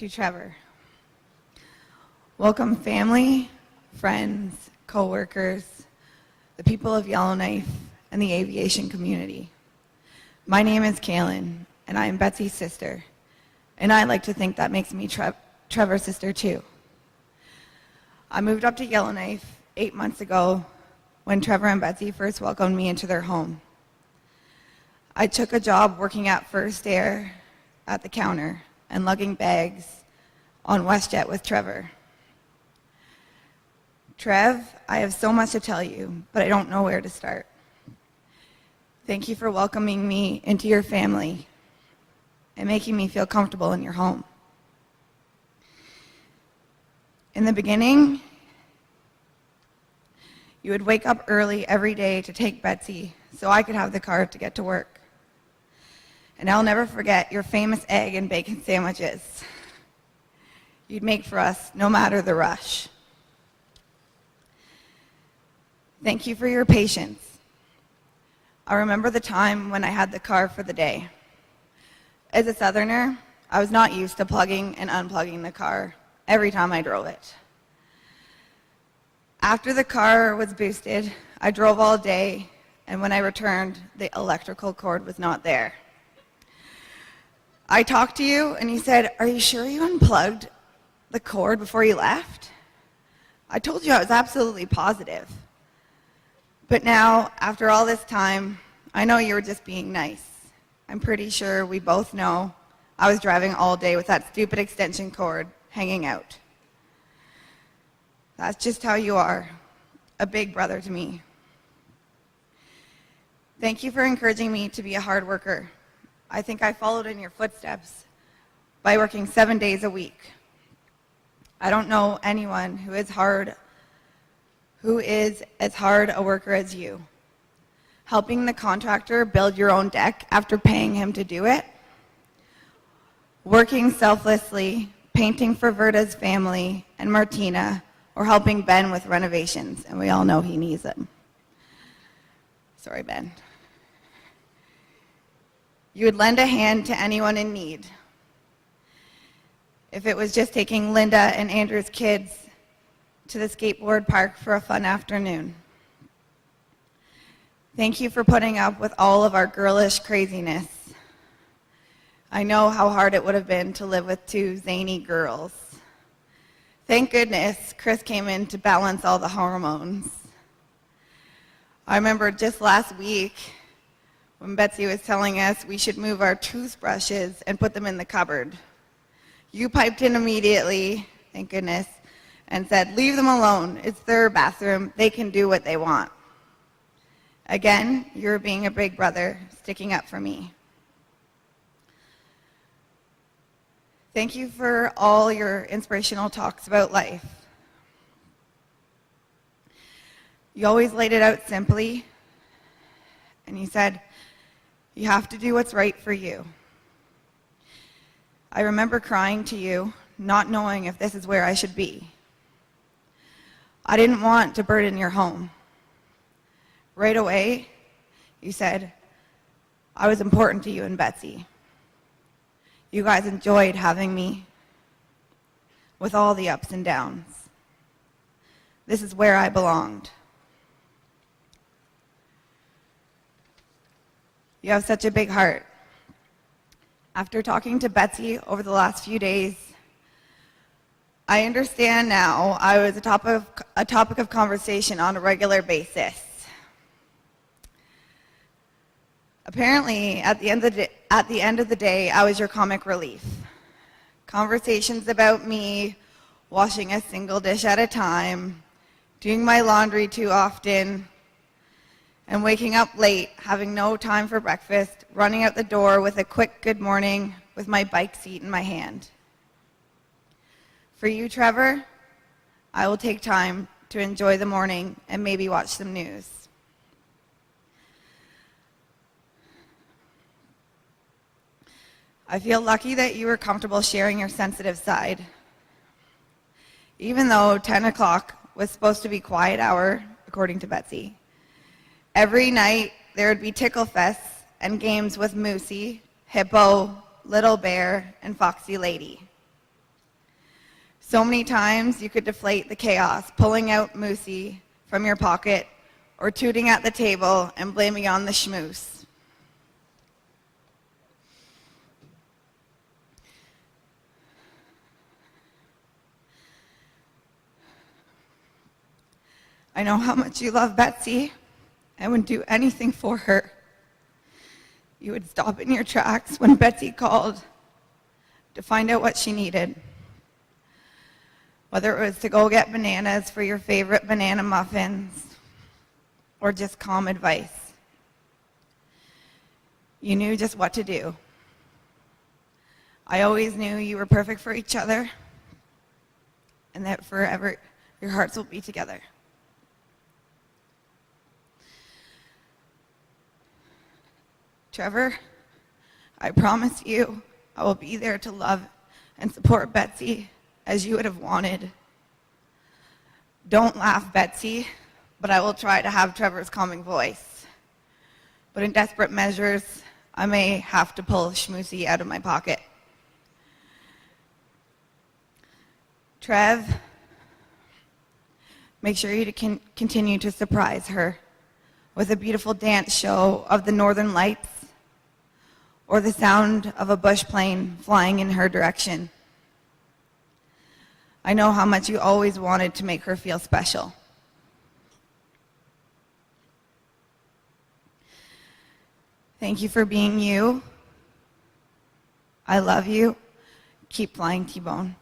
to Trevor. Welcome family, friends, co-workers, the people of Yellowknife, and the aviation community. My name is Kaylin, and I am Betsy's sister, and I like to think that makes me Trevor's sister too. I moved up to Yellowknife 8 months ago when Trevor and Betsy first welcomed me into their home. I took a job working at First Air at the counter and lugging bags on WestJet with Trevor. Trev, I have so much to tell you, but I don't know where to start. Thank you for welcoming me into your family and making me feel comfortable in your home. In the beginning, you would wake up early every day to take Betsy so I could have the car to get to work. And I'll never forget your famous egg and bacon sandwiches you'd make for us no matter the rush. Thank you for your patience. I remember the time when I had the car for the day. As a Southerner, I was not used to plugging and unplugging the car every time I drove it. After the car was boosted, I drove all day, and when I returned, the electrical cord was not there. I talked to you, and you said, "Are you sure you unplugged the cord before you left?" I told you I was absolutely positive. But now, after all this time, I know you were just being nice. I'm pretty sure we both know I was driving all day with that stupid extension cord hanging out. That's just how you are, a big brother to me. Thank you for encouraging me to be a hard worker. I think I followed in your footsteps by working 7 days a week. I don't know anyone who is as hard a worker as you. Helping the contractor build your own deck after paying him to do it. Working selflessly, painting for Verda's family and Martina, or helping Ben with renovations, and we all know he needs them. Sorry, Ben. You would lend a hand to anyone in need. If it was just taking Linda and Andrew's kids to the skateboard park for a fun afternoon. Thank you for putting up with all of our girlish craziness. I know how hard it would have been to live with two zany girls. Thank goodness Chris came in to balance all the hormones. I remember just last week when Betsy was telling us we should move our toothbrushes and put them in the cupboard. You piped in immediately, thank goodness, and said, "Leave them alone. It's their bathroom. They can do what they want." Again, you're being a big brother, sticking up for me. Thank you for all your inspirational talks about life. You always laid it out simply, and you said, "You have to do what's right for you." I remember crying to you, not knowing if this is where I should be. I didn't want to burden your home. Right away, you said, I was important to you and Betsy. You guys enjoyed having me with all the ups and downs. This is where I belonged. You have such a big heart. After talking to Betsy over the last few days, I understand now I was a topic of conversation on a regular basis. Apparently, at the end of the day, I was your comic relief. Conversations about me washing a single dish at a time, doing my laundry too often, and waking up late, having no time for breakfast, running out the door with a quick good morning with my bike seat in my hand. For you, Trevor, I will take time to enjoy the morning and maybe watch some news. I feel lucky that you were comfortable sharing your sensitive side. Even though 10 o'clock was supposed to be quiet hour, according to Betsy, every night there would be tickle fests and games with Moosey, Hippo, Little Bear, and Foxy Lady. So many times you could deflate the chaos, pulling out Moosey from your pocket or tooting at the table and blaming on the schmooze. I know how much you love Betsy and would do anything for her. You would stop in your tracks when Betsy called to find out what she needed. Whether it was to go get bananas for your favorite banana muffins or just calm advice. You knew just what to do. I always knew you were perfect for each other and that forever your hearts will be together. Trevor, I promise you I will be there to love and support Betsy as you would have wanted. Don't laugh, Betsy, but I will try to have Trevor's calming voice. But in desperate measures, I may have to pull Schmoosey out of my pocket. Trev, make sure you can continue to surprise her with a beautiful dance show of the northern lights or the sound of a bush plane flying in her direction. I know how much you always wanted to make her feel special. Thank you for being you. I love you. Keep flying, T-Bone.